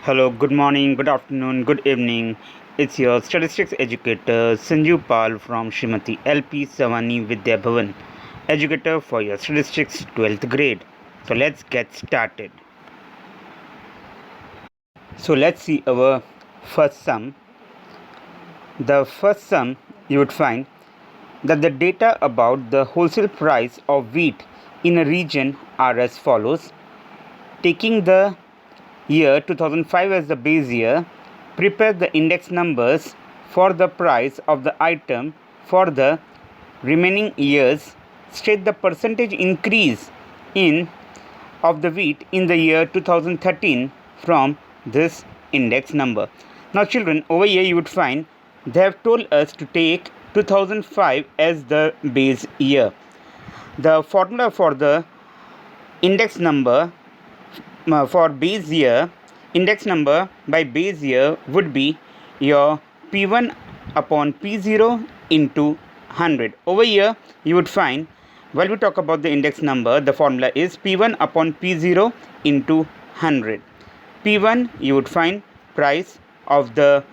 Hello, good morning, good afternoon, good evening. It's your statistics educator Sanju Pal from Srimati LP SAVANI VIDHYABHAVAN, educator for your statistics 12th grade. So let's get started. So let's see our first sum. The first sum, you would find that the data about the wholesale price of wheat in a region are as follows. Taking the year 2005 as the base year, prepare the index numbers for the price of the item for the remaining years. State the percentage increase in of the wheat in the year 2013 from this index number. Now children, over here you would find they have told us to take 2005 as the base year. The formula for the index number for base year, index number by base year would be your P1 upon P0 into 100. Over here you would find, while we talk about the index number, the formula is P1 upon P0 into 100. P1 you would find price of the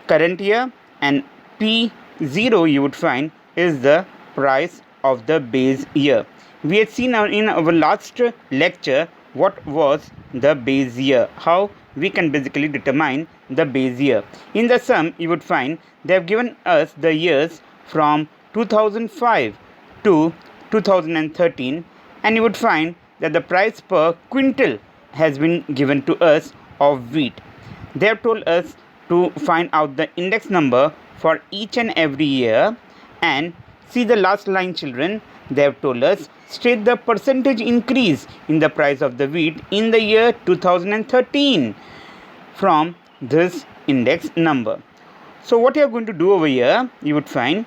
current year, and P0 you would find is the price of the base year. We had seen in our last lecture what was the base year, how we can basically determine the base year. In the sum you would find they have given us the years from 2005 to 2013, and you would find that the price per quintal has been given to us of wheat. They have told us to find out the index number for each and every year, and see the last line children. They have told us state the percentage increase in the price of the wheat in the year 2013 from this index number. So what you are going to do over here, you would find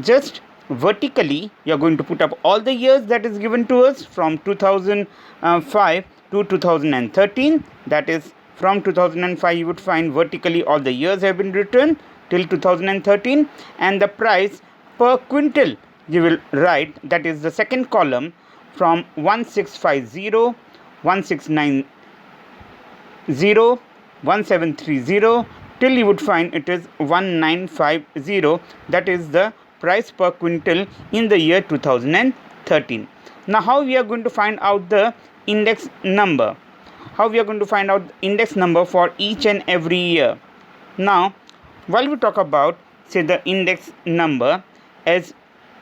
just vertically you are going to put up all the years that is given to us from 2005 to 2013. That is, from 2005 you would find vertically all the years have been written till 2013, and the price per quintal you will write, that is the second column, from 1650, 1690, 1730 till you would find it is 1950. That is the price per quintal in the year 2013. Now how we are going to find out the index number? How we are going to find out the index number for each and every year? Now while we talk about, say, the index number, as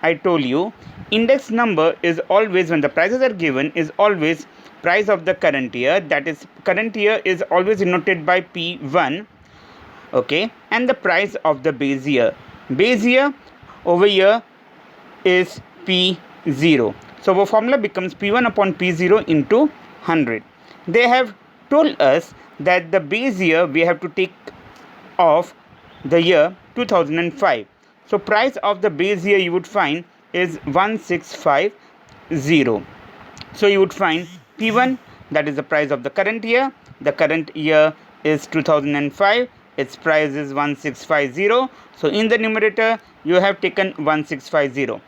I told you, index number is always, when the prices are given, is always price of the current year. That is, current year is always denoted by P1, okay, and the price of the base year. Base year over here is P0. So our formula becomes P1 upon P0 into 100. They have told us that the base year we have to take off the year 2005. So price of the base year you would find is 1650. So you would find P1, that is the price of the current year. The current year is 2005. Its price is 1650. So in the numerator you have taken 1650.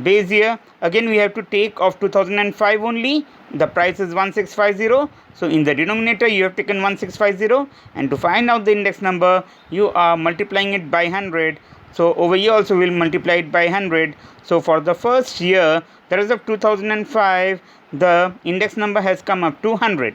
Base year, again we have to take of 2005 only. The price is 1650. So in the denominator you have taken 1650, and to find out the index number you are multiplying it by 100. So over here also we will multiply it by 100. So for the first year, that is of 2005, the index number has come up to 100.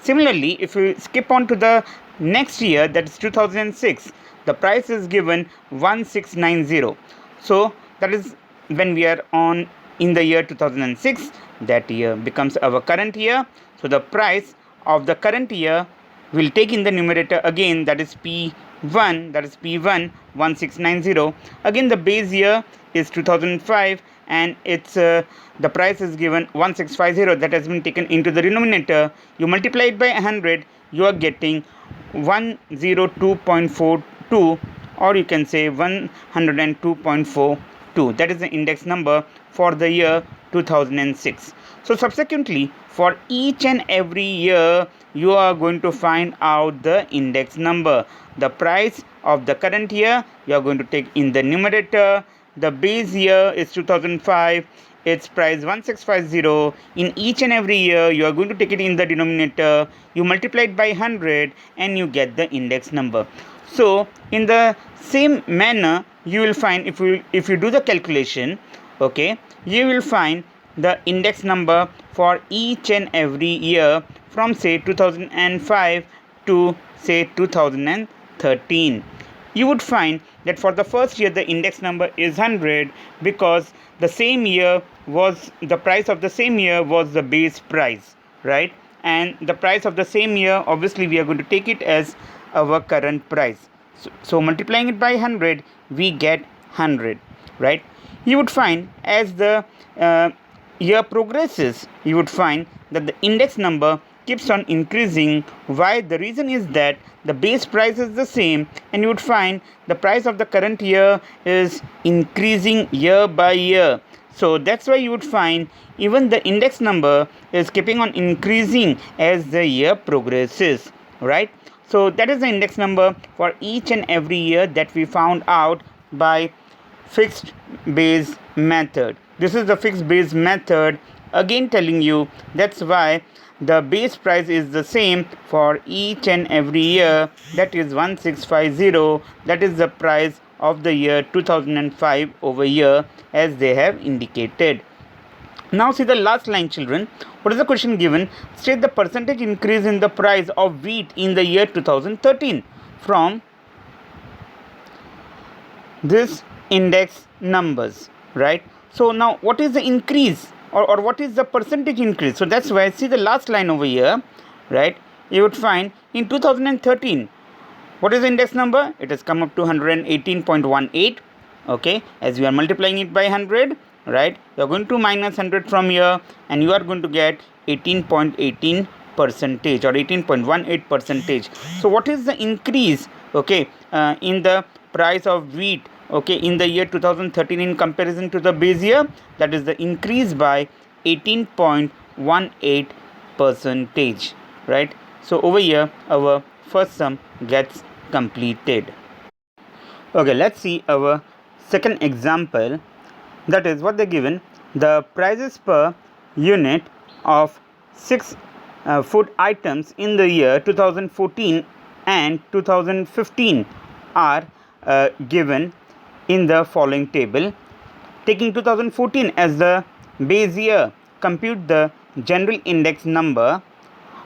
Similarly, if we skip on to the next year, that is 2006, the price is given 1690. So that is when we are on in the year 2006, that year becomes our current year. So the price of the current year will take in the numerator again, that is P1, that is P1 1690. Again the base year is 2005, and it's the price is given 1650. That has been taken into the denominator. You multiply it by 100, you are getting 102.42, or you can say 102.42. That is the index number for the year 2006. So subsequently, for each and every year you are going to find out the index number. The price of the current year you are going to take in the numerator. The base year is 2005. its price 1650. In each and every year, you are going to take it in the denominator, you multiply it by 100 and you get the index number. So in the same manner, you will find, if you do the calculation, okay, you will find the index number for each and every year from say 2005 to say 2013. You would find that for the first year the index number is 100 because the same year was the price of the same year was the base price, right? And the price of the same year, obviously we are going to take it as our current price. So multiplying it by 100, we get 100, right? You would find as the year progresses, you would find that the index number keeps on increasing. Why? The reason is that the base price is the same and you would find the price of the current year is increasing year by year. So that's why you would find even the index number is keeping on increasing as the year progresses, right? So that is the index number for each and every year that we found out by fixed base method. This is the fixed base method, again telling you that's why the base price is the same for each and every year, that is 1650. That is the price of the year 2005 over here as they have indicated. Now see the last line, children. What is the question given? State the percentage increase in the price of wheat in the year 2013 from this index numbers, right? So now what is the increase or what is the percentage increase? So that's why see the last line over here, right? You would find in 2013, what is the index number? It has come up to 118.18. Okay, as you are multiplying it by 100, right, you are going to minus 100 from here and you are going to get 18.18% or 18.18%. So what is the increase, okay, in the price of wheat, okay, in the year 2013 in comparison to the base year? That is the increase by 18.18%, right? So over here our first sum gets completed. Okay, let's see our second example. That is what they given: the prices per unit of 6 food items in the year 2014 and 2015 are given in the following table. Taking 2014 as the base year, compute the general index number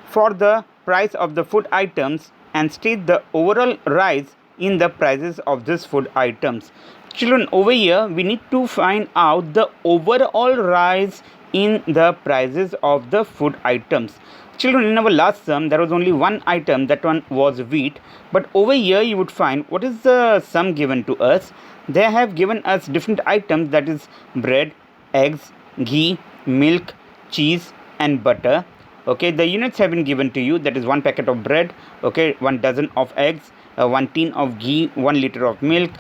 for the price of the food items and state the overall rise in the prices of these food items. Children, over here we need to find out the overall rise in the prices of the food items. Children, in our last sum there was only one item, that one was wheat, but over here you would find what is the sum given to us. They have given us different items, that is bread, eggs, ghee, milk, cheese and butter. Okay, the units have been given to you, that is 1 packet of bread, okay, 1 dozen of eggs, 1 tin of ghee, 1 liter of milk,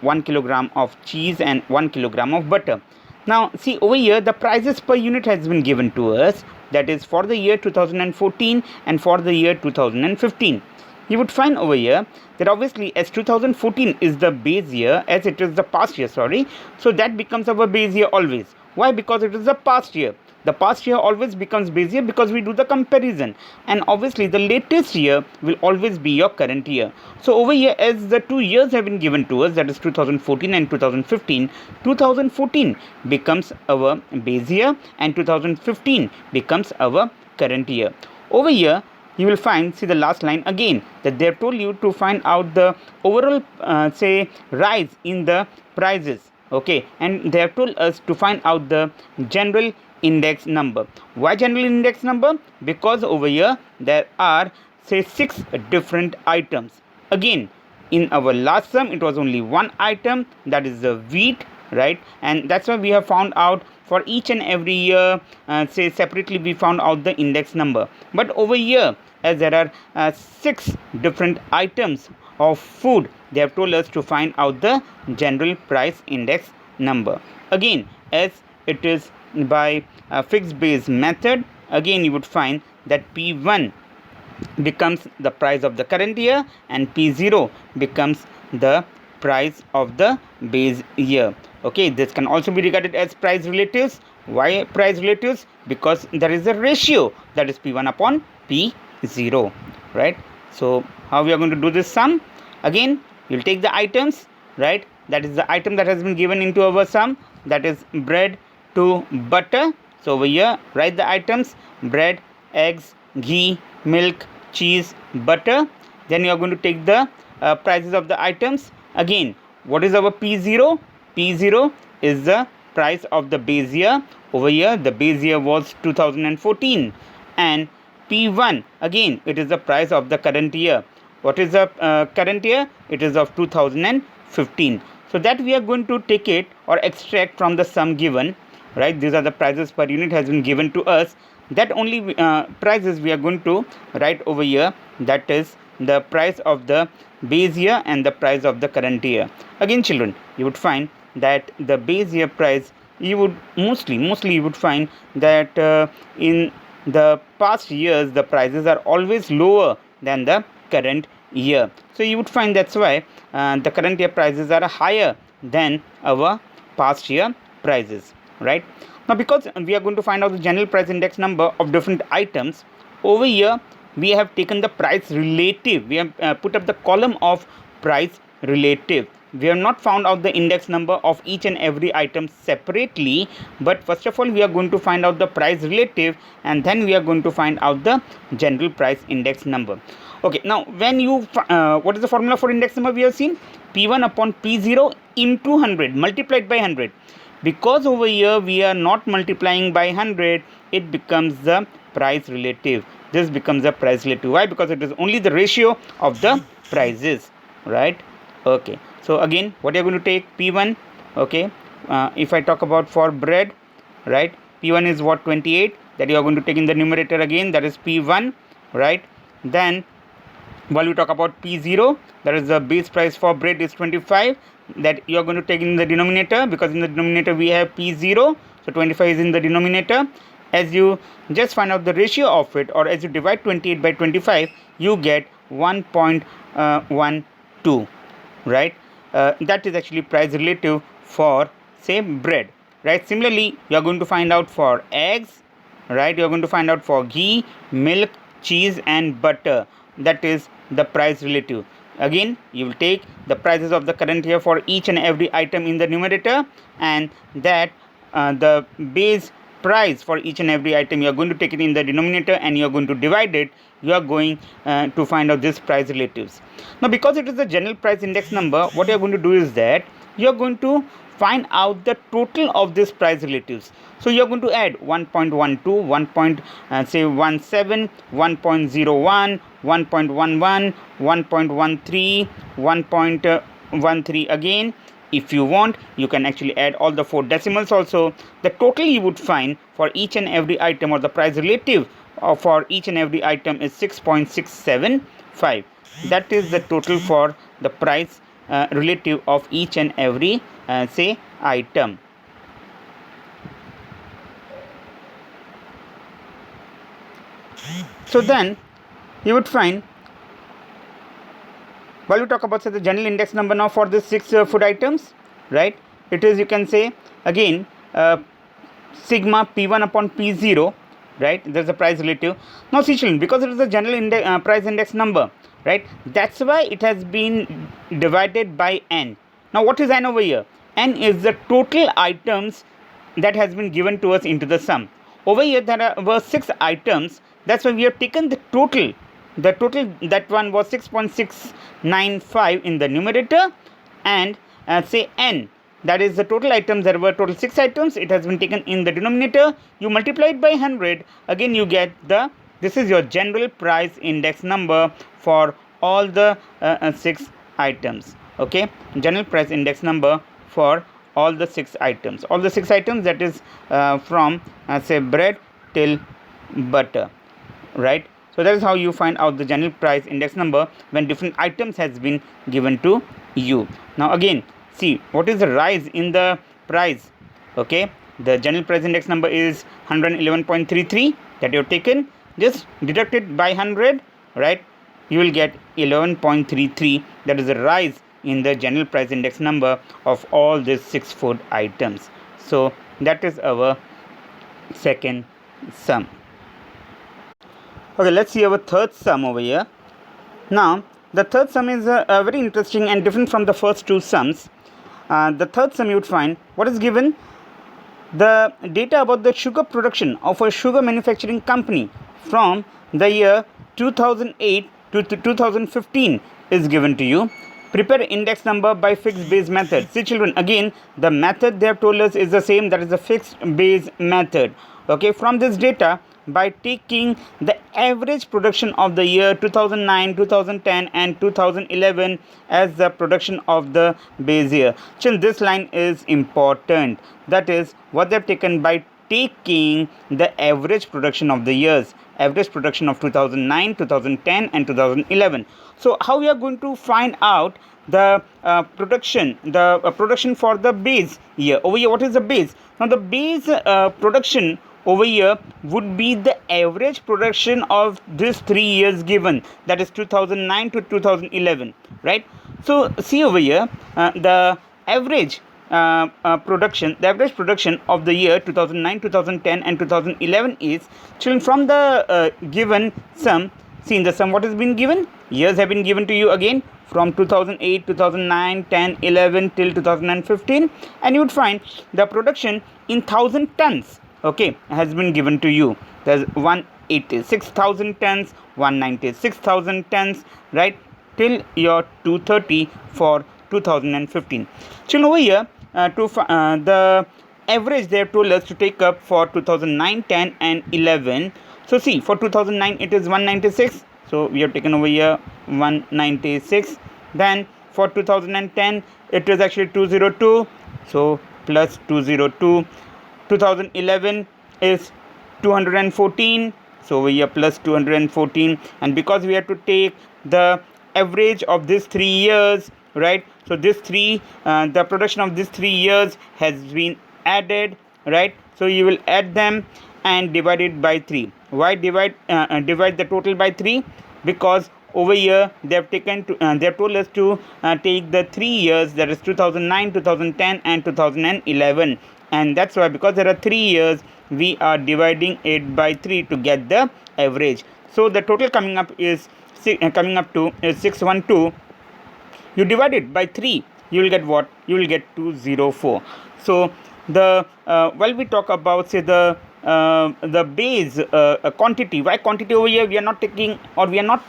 1 kilogram of cheese and 1 kilogram of butter. Now see over here the prices per unit has been given to us, that is for the year 2014 and for the year 2015. You would find over here that obviously as 2014 is the base year, as it is the past year, so that becomes our base year always. Why? Because it is the past year. The past year always becomes base year because we do the comparison, and obviously the latest year will always be your current year. So over here, as the 2 years have been given to us, that is 2014 and 2015, 2014 becomes our base year and 2015 becomes our current year. Over here you will find, see the last line again, that they have told you to find out the overall say rise in the prices, okay, and they have told us to find out the general index number. Why general index number? Because over here there are say 6 different items. Again, in our last sum it was only one item, that is the wheat, right? And that's why we have found out for each and every year, say separately we found out the index number. But over here, as there are 6 different items of food, they have told us to find out the general price index number. Again, as it is by fixed base method, again you would find that P1 becomes the price of the current year and P0 becomes the price of the base year. Okay, this can also be regarded as price relatives Why price relatives? Because there is a ratio, that is P1 upon P0, right? So how we are going to do this sum? Again, you'll take the items, right? That is the item that has been given into our sum, that is bread to butter. So over here, write the items: bread, eggs, ghee, milk, cheese, butter. Then you are going to take the prices of the items. Again, what is our P0? P0 is the price of the base year. Over here, the base year was 2014. And P1, again, it is the price of the current year. What is the current year? It is of 2015. So that we are going to take it or extract from the sum given, right? These are the prices per unit has been given to us. That only prices we are going to write over here, that is the price of the base year and the price of the current year. Again, children, you would find that the base year price, you would mostly you would find that in the past years the prices are always lower than the current year. So you would find that's why the current year prices are higher than our past year prices, right? Now, because we are going to find out the general price index number of different items, over here we have taken the price relative. We have put up the column of price relative. We have not found out the index number of each and every item separately, but first of all we are going to find out the price relative, and then we are going to find out the general price index number. Okay, now when you what is the formula for index number? We have seen P1 upon P0 into 100 multiplied by 100. Because over here we are not multiplying by 100, it becomes the price relative. This becomes the price relative. Why? Because it is only the ratio of the prices, right? Okay, so again, what you are going to take? P1. Okay, if I talk about for bread, right, P1 is what? 28. That you are going to take in the numerator again, that is P1, right? Then while we talk about P0, that is the base price for bread is 25, that you are going to take in the denominator, because in the denominator we have P0, so 25 is in the denominator. As you just find out the ratio of it, or as you divide 28 by 25, you get 1.12, right? That is actually price relative for, say, bread, right? Similarly, you are going to find out for eggs, right? You are going to find out for ghee, milk, cheese and butter. That is the price relative. Again, you will take the prices of the current year for each and every item in the numerator, and that the base price for each and every item, you are going to take it in the denominator and you are going to divide it. You are going to find out this price relatives. Now, because it is the general price index number, what you are going to do is that you are going to find out the total of this price relatives. So you are going to add 1.12, 1.17, 1.01, 1.11, 1.13, 1.13 again. If you want, you can actually add all the 4 decimals also. The total you would find for each and every item, or the price relative for each and every item, is 6.675. That is the total for the price relative of each and every say item. So then you would find, while we talk about, say, the general index number now for the 6 food items, right, it is, you can say again, sigma P1 upon P0, right? There's a price relative. Now see, children, because it is the general price index number, right, that's why it has been divided by n. Now what is n over here? N is the total items that has been given to us into the sum. Over here there were 6 items, that's why we have taken the total. The total, that one was 6.695 in the numerator, and say n, that is the total items. There were total 6 items, it has been taken in the denominator. You multiply it by 100, again you get the, this is your general price index number for all the 6 items. Okay, general price index number for all the 6 items. All the 6 items, that is from say bread till butter, right? So that is how you find out the general price index number when different items has been given to you. Now again, see what is the rise in the price. Okay, the general price index number is 111.33 that you have taken. Just deduct it by 100, right? You will get 11.33. That is the rise in the general price index number of all these 6 food items. So that is our second sum. Okay, let's see our third sum over here. Now, the third sum is very interesting and different from the first two sums. The third sum you would find what is given: the data about the sugar production of a sugar manufacturing company from the year 2008 to 2015 is given to you. Prepare index number by fixed base method. See children, again the method they have told us is the same, that is the fixed base method. Okay, from this data, by taking the average production of the year 2009, 2010 and 2011 as the production of the base year. Children, this line is important. That is what they have taken by taking the average production of the years, average production of 2009, 2010 and 2011. So how we are going to find out the production for the base year over here? What is the base? Now the base production over here would be the average production of these 3 years given, that is 2009 to 2011, right? So see over here, the average production of the year 2009, 2010 and 2011 is, children, from the given sum. See in the sum what has been given, years have been given to you again from 2008, 2009, 10, 11 till 2015, and you would find the production in 1000 tons, okay, has been given to you. There's 186,000 tons, 196,000 tons, right, till your 230 for 2015. Children, over here the average they have told us to take up for 2009, 10 and 11. So see, for 2009 it is 196, so we have taken over here 196. Then for 2010 it is actually 202, so plus 202. 2011 is 214, so over here plus 214. And because we have to take the average of these 3 years, right, so this the production of these 3 years has been added, right? So you will add them and divide it by 3. Why divide the total by 3? Because over here they have told us to take the 3 years, that is 2009, 2010 and 2011, and that's why, because there are 3 years, we are dividing it by 3 to get the average. So the total coming up to is 612. You divide it by 3, you will get what? You will get 204. So the while we talk about, say, the base quantity, why quantity over here we are not taking, or we are not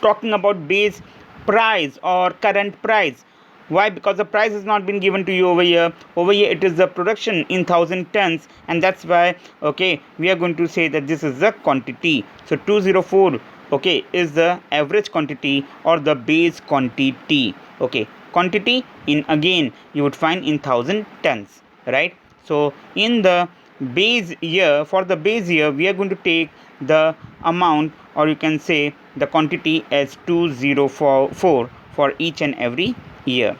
talking about base price or current price? Why? Because the price has not been given to you over here. Over here it is the production in 1000 tons, and that's why, okay, we are going to say that this is the quantity. So 204, okay, is the average quantity or the base quantity. Okay, quantity in, again you would find in 1000 tons, right? So in the base year, for the base year, we are going to take the amount, or you can say the quantity, as 204 for each and every year.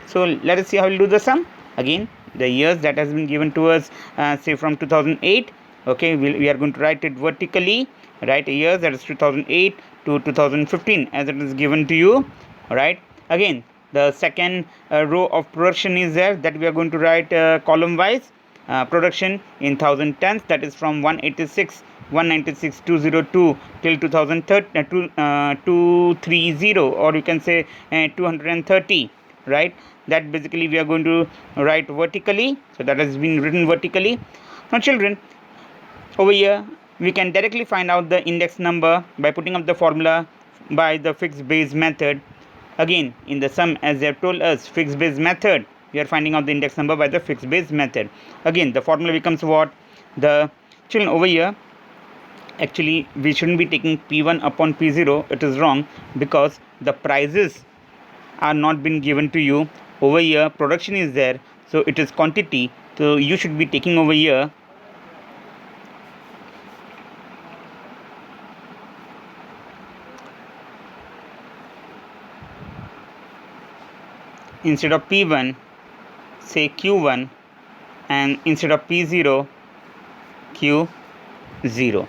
So let us see how we'll do the sum. Again, the years that has been given to us, say from 2008, okay, we are going to write it vertically, right? Years, that is 2008 to 2015 as it is given to you, right? Again, the second row of production is there, that we are going to write column wise. Production in 1000 tons, that is from 196, 202 till 230, or you can say 230, right? That basically we are going to write vertically, so that has been written vertically. Now children, over here we can directly find out the index number by putting up the formula by the fixed base method. Again, in the sum, as they have told us, fixed base method, we are finding out the index number by the fixed base method. Again, the formula becomes what? The children, over here actually we shouldn't be taking P1 upon P0. It is wrong, because the prices are not been given to you. Over here production is there, so it is quantity, so you should be taking over here instead of P1, say Q1, and instead of P0, Q0.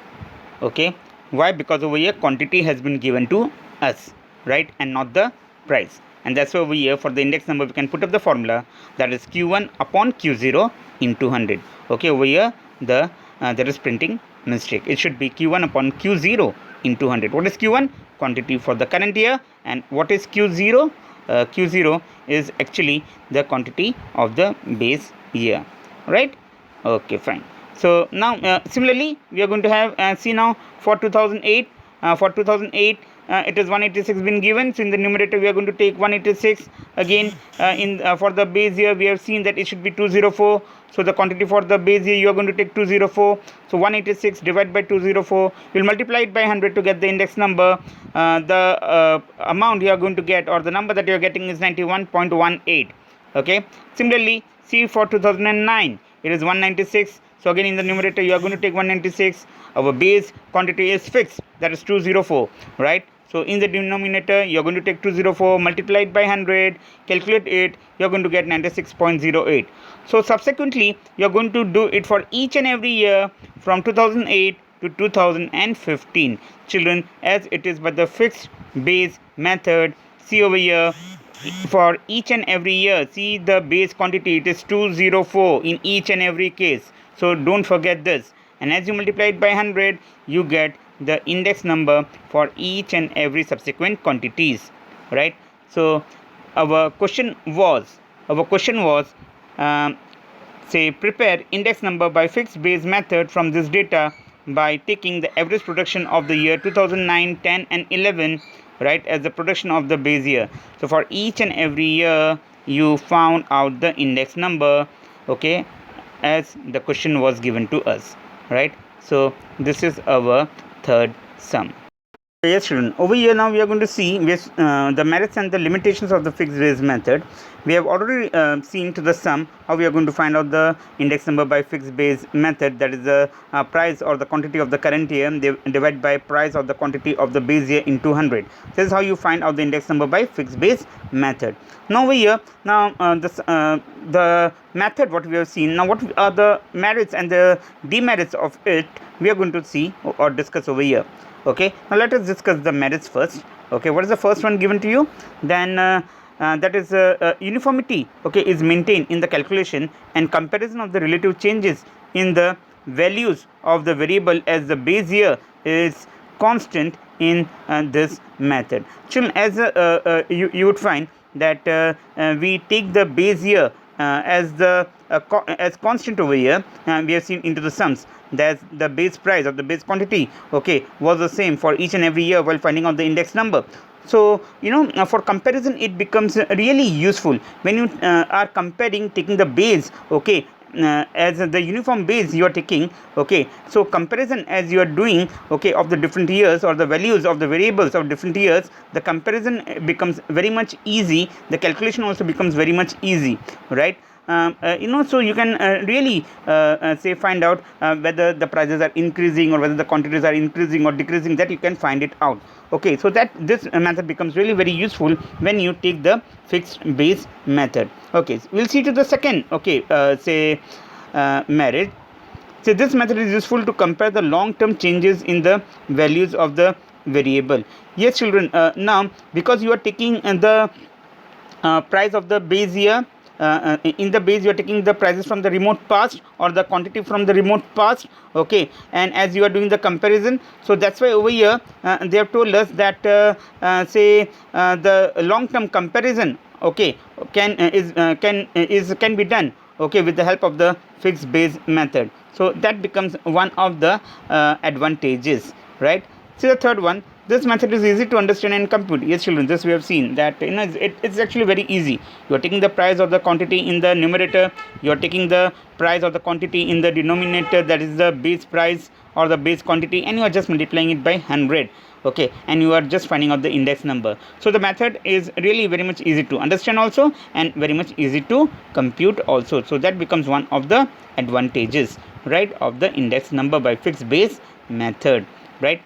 Okay, why? Because over here quantity has been given to us, right, and not the price. And that's why over here for the index number we can put up the formula, that is Q1 upon Q0 into 100. Okay, over here the there is printing mistake. It should be Q1 upon Q0 into 100. What is Q1? Quantity for the current year. And what is Q0? Q0 is actually the quantity of the base year, right? Okay, fine. So now similarly we are going to have see now for 2008. For 2008 it is 186 been given, so in the numerator we are going to take 186 again. For the base year we have seen that it should be 204, so the quantity for the base year you are going to take 204. So 186 divided by 204, you will multiply it by 100 to get the index number. The amount you are going to get, or the number that you are getting, is 91.18. okay. Similarly, see for 2009 it is 196. So again in the numerator you are going to take 196. Our base quantity is fixed, that is 204, right? So in the denominator you are going to take 204, multiply it by 100, calculate it, you are going to get 96.08. So subsequently you are going to do it for each and every year from 2008 to 2015, children, as it is by the fixed base method. See over here, for each and every year, see the base quantity, it is 204 in each and every case. So don't forget this, and as you multiply it by 100 you get the index number for each and every subsequent quantities, right? So our question was say prepare index number by fixed base method from this data by taking the average production of the year 2009, 10 and 11, right, as the production of the base year. So for each and every year you found out the index number, okay, as the question was given to us, right? So this is our third sum. Yes, children, over here now we are going to see the merits and the limitations of the fixed base method. We have already seen to the sum how we are going to find out the index number by fixed base method, that is the price or the quantity of the current year divided by price or the quantity of the base year into 100. This is how you find out the index number by fixed base method. Now over here, now the method what we have seen, now what are the merits and the demerits of it, we are going to see or discuss over here. Okay, now let us discuss the merits first. Okay, what is the first one given to you? Then that is uniformity, okay, is maintained in the calculation and comparison of the relative changes in the values of the variable as the base year is constant in this method. Children, as you would find that we take the base year as constant over here, we have seen into the sums that the base price or the base quantity, okay, was the same for each and every year while finding out the index number. So for comparison it becomes really useful when you are comparing, taking the base, okay, as the uniform base you are taking, okay. So comparison as you are doing, okay, of the different years or the values of the variables of different years, the comparison becomes very much easy, the calculation also becomes very much easy, right? So you can really say find out whether the prices are increasing or whether the quantities are increasing or decreasing, that you can find it out, okay. So that this method becomes really very useful when you take the fixed base method. Okay, so we'll see to the second, okay, merit. So this method is useful to compare the long term changes in the values of the variable. Yes, children, now because you are taking the price of the base year, in the base you are taking the prices from the remote past or the quantity from the remote past, okay, and as you are doing the comparison, so that's why over here they have told us that the long term comparison, okay, can be done, okay, with the help of the fixed base method. So that becomes one of the advantages, right? See the third one, this method is easy to understand and compute. Yes, children, this we have seen that it's actually very easy. You are taking the price of the quantity in the numerator, you are taking the price of the quantity in the denominator, that is the base price or the base quantity, and you are just multiplying it by 100, okay, and you are just finding out the index number. So the method is really very much easy to understand also and very much easy to compute also. So that becomes one of the advantages, right, of the index number by fixed base method, right?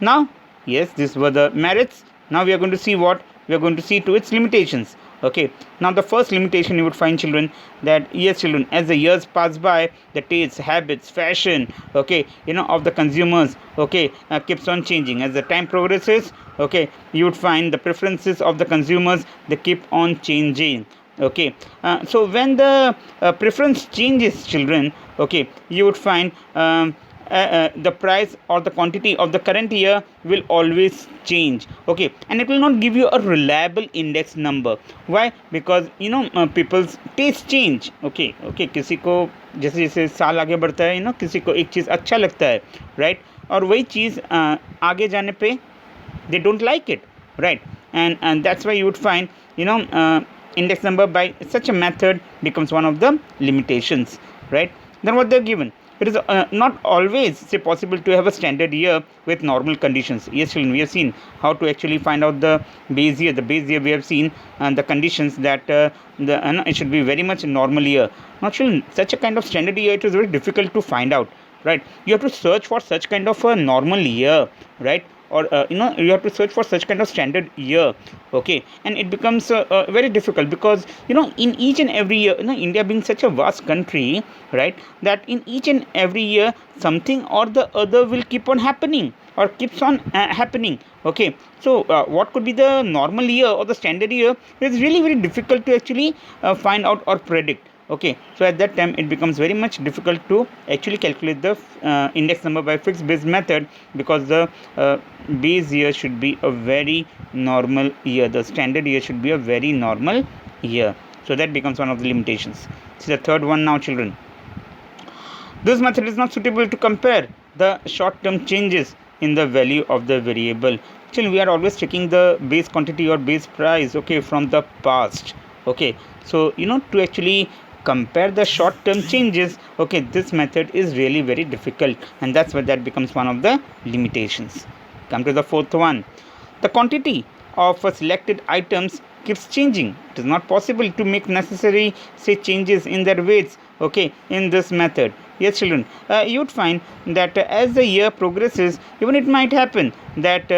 Now, yes, these were the merits. Now we are going to see what we are going to see to its limitations. Okay, now the first limitation you would find, children, that yes, children, as the years pass by, the tastes, habits, fashion, okay, of the consumers, okay, keeps on changing. As the time progresses, okay, you would find the preferences of the consumers, they keep on changing, Okay, so when the preference changes, children, okay, you would find the price or the quantity of the current year will always change. Okay, and it will not give you a reliable index number. Why? Because people's taste change. Okay, किसी को जैसे जैसे साल आगे बढ़ता है, किसी को एक चीज़ अच्छा लगता है, राइट, और वही चीज़ आगे जाने पे they don't like it, right? And that's why you would find index number by such a method becomes one of the limitations, right? Then what they're given, it is not always say possible to have a standard year with normal conditions. Yes children, we have seen how to actually find out the base year. The base year we have seen, and the conditions that it should be very much a normal year. Now children, such a kind of standard year, it is very difficult to find out, right? You have to search for such kind of a normal year, right? Or you have to search for such kind of standard year. Okay, and it becomes very difficult because in each and every year, India being such a vast country, right, that in each and every year something or the other will keep on happening or keeps on happening. Okay, so what could be the normal year or the standard year? It is really very difficult to actually find out or predict. Okay, so at that time it becomes very much difficult to actually calculate the index number by fixed base method, because the base year should be a very normal year, the standard year should be a very normal year. So that becomes one of the limitations. See the third one now, children. This method is not suitable to compare the short-term changes in the value of the variable. Children, we are always checking the base quantity or base price, okay, from the past. Okay, so to actually compare the short-term changes, okay, this method is really very difficult, and that's why that becomes one of the limitations. Come to the fourth one. The quantity of selected items keeps changing. It is not possible to make necessary say changes in their weights, okay, in this method. Yes children, you would find that as the year progresses, even it might happen that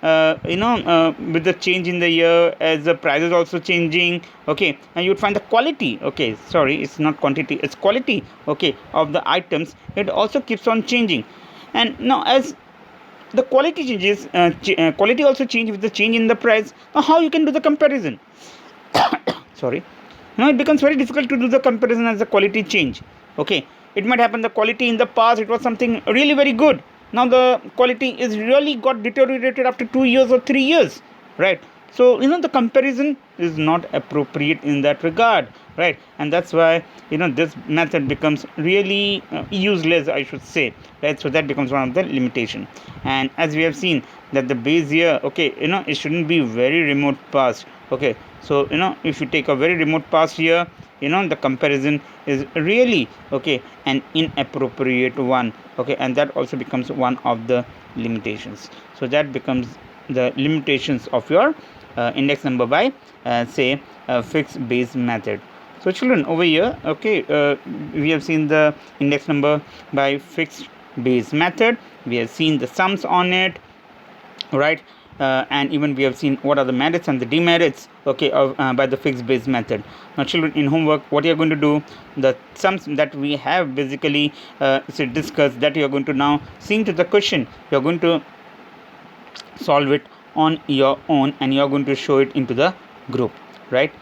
with the change in the year, as the price is also changing, okay, and you would find the quality, okay, sorry, it's not quantity, it's quality, okay, of the items, it also keeps on changing. And now as the quality changes, quality also change with the change in the price. Now how you can do the comparison? Sorry, now it becomes very difficult to do the comparison as the quality change. Okay, it might happen the quality in the past it was something really very good, now the quality is really got deteriorated after 2 years or 3 years, right? So the comparison is not appropriate in that regard, right? And that's why this method becomes really useless, I should say, right? So that becomes one of the limitation. And as we have seen that the base year, okay, it shouldn't be very remote past. Okay, so if you take a very remote past year, the comparison is really, okay, an inappropriate one. Okay, and that also becomes one of the limitations. So that becomes the limitations of your index number by say fixed base method. So children, over here, okay, we have seen the index number by fixed base method, we have seen the sums on it, right? And even we have seen what are the merits and the demerits, okay, of by the fixed base method. Now children, in homework what you are going to do, the sums that we have basically discussed, that you are going to now seeing to the question, you are going to solve it on your own and you are going to show it into the group, right?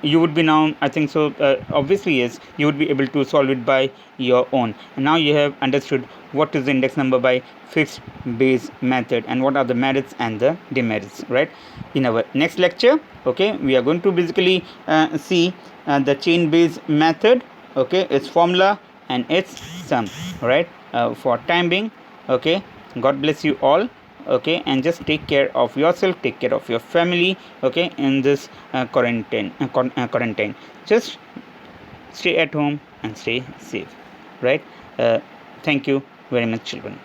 You would be now, I think so, obviously yes, you would be able to solve it by your own. And now you have understood what is the index number by fixed base method and what are the merits and the demerits, right? In our next lecture, okay, we are going to basically see the chain base method, okay, its formula and its sum, right? For time being, okay, God bless you all. Okay, and just take care of yourself, take care of your family, okay, in this quarantine. Just stay at home and stay safe, right? Thank you very much, children.